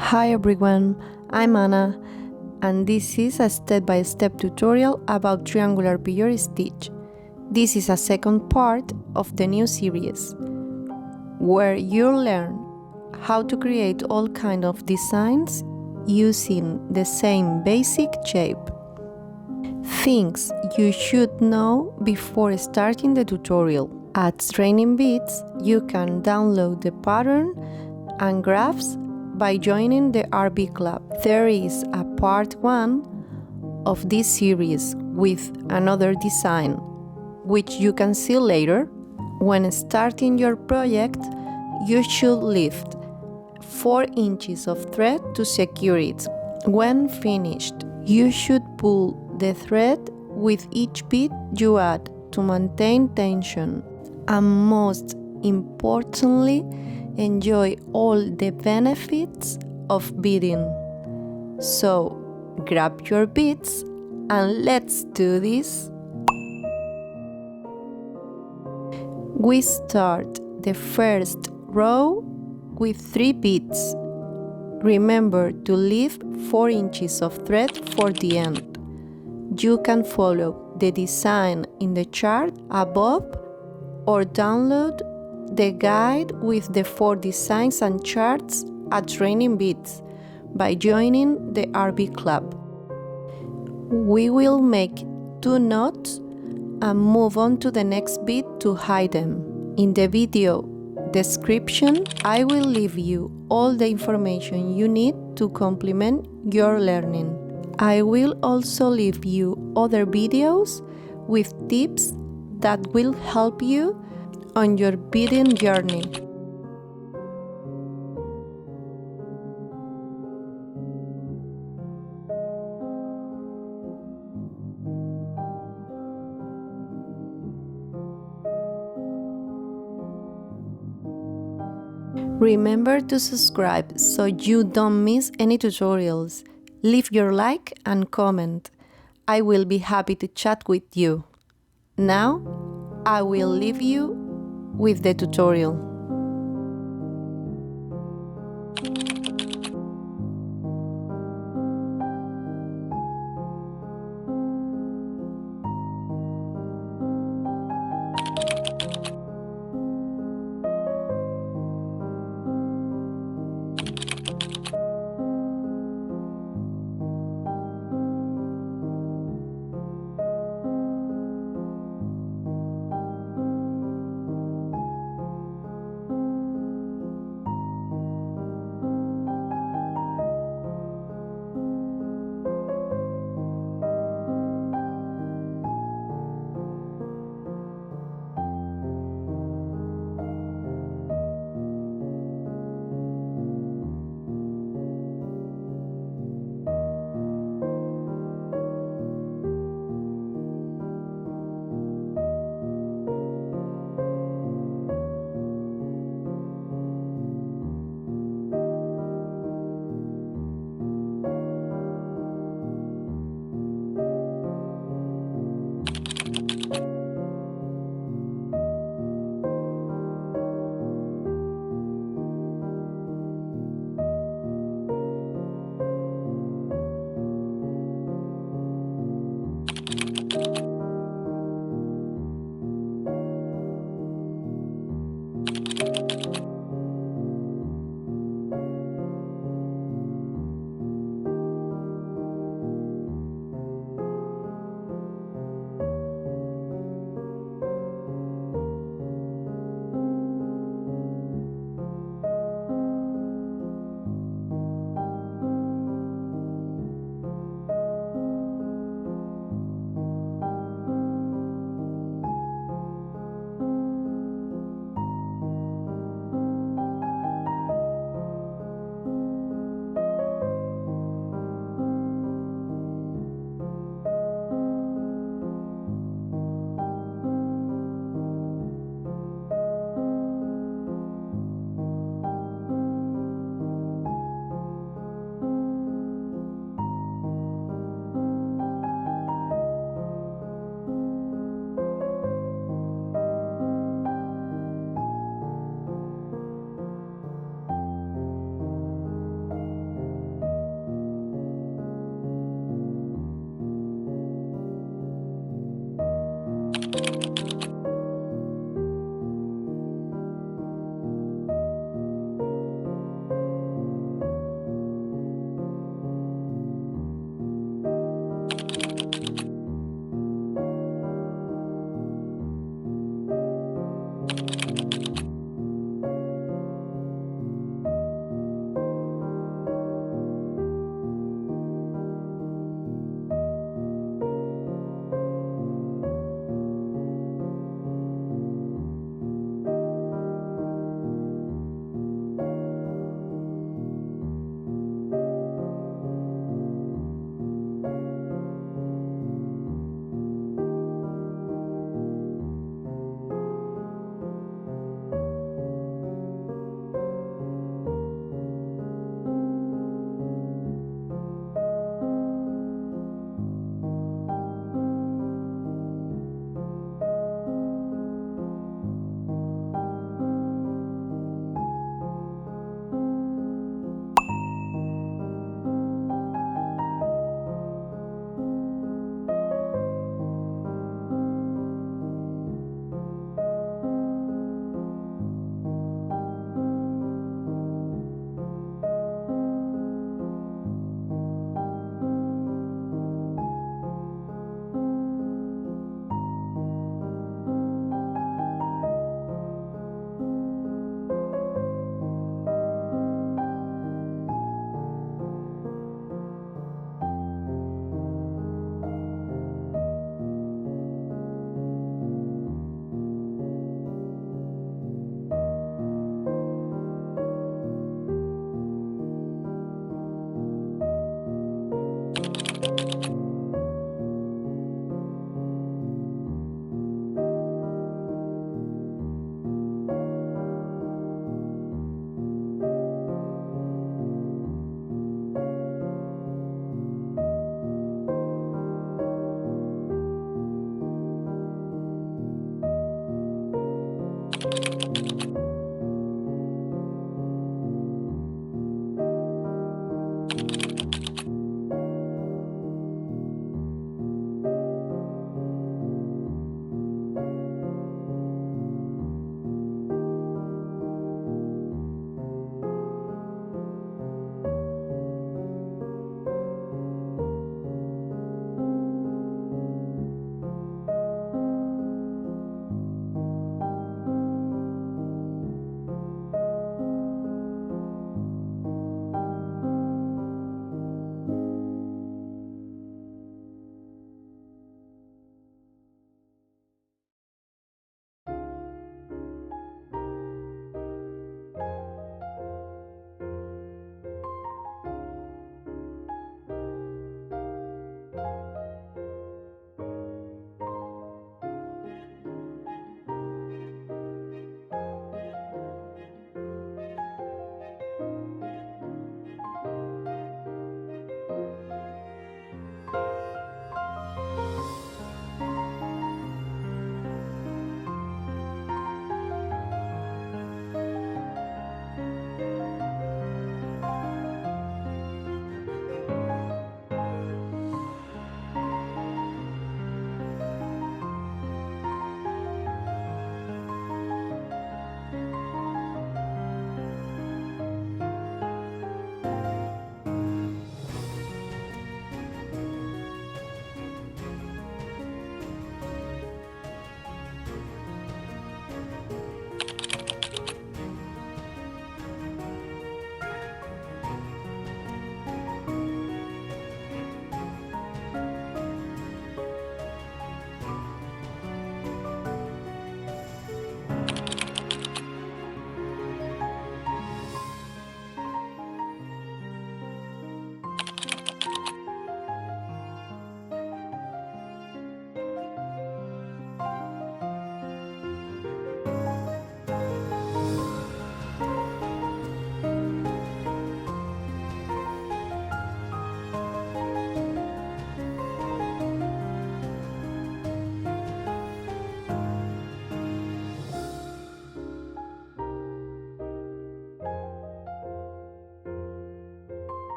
Hi everyone, I'm Anna, and this is a step-by-step tutorial about triangular peyote stitch. This is a second part of the new series, where you'll learn how to create all kinds of designs using the same basic shape. Things you should know before starting the tutorial. At Training Beads, you can download the pattern and graphs by joining the RB Club. There is a part 1 of this series with another design, which you can see later. When starting your project, you should lift 4 inches of thread to secure it. When finished, you should pull the thread with each bead you add to maintain tension. And most importantly, enjoy all the benefits of beading. So, grab your beads and let's do this! We start the first row with 3 beads. Remember to leave 4 inches of thread for the end. You can follow the design in the chart above or download the guide with the 4 designs and charts at Training Beads by joining the RB Club. We will make 2 knots and move on to the next bead to hide them. In the video description, I will leave you all the information you need to complement your learning. I will also leave you other videos with tips that will help you on your beading journey. Remember to subscribe so you don't miss any tutorials. Leave your like and comment. I will be happy to chat with you. Now, I will leave you with the tutorial.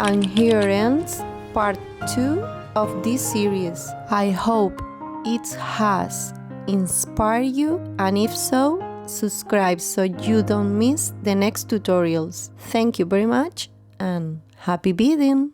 And here ends part 2 of this series. I hope it has inspired you, and if so, subscribe so you don't miss the next tutorials. Thank you very much and happy beading!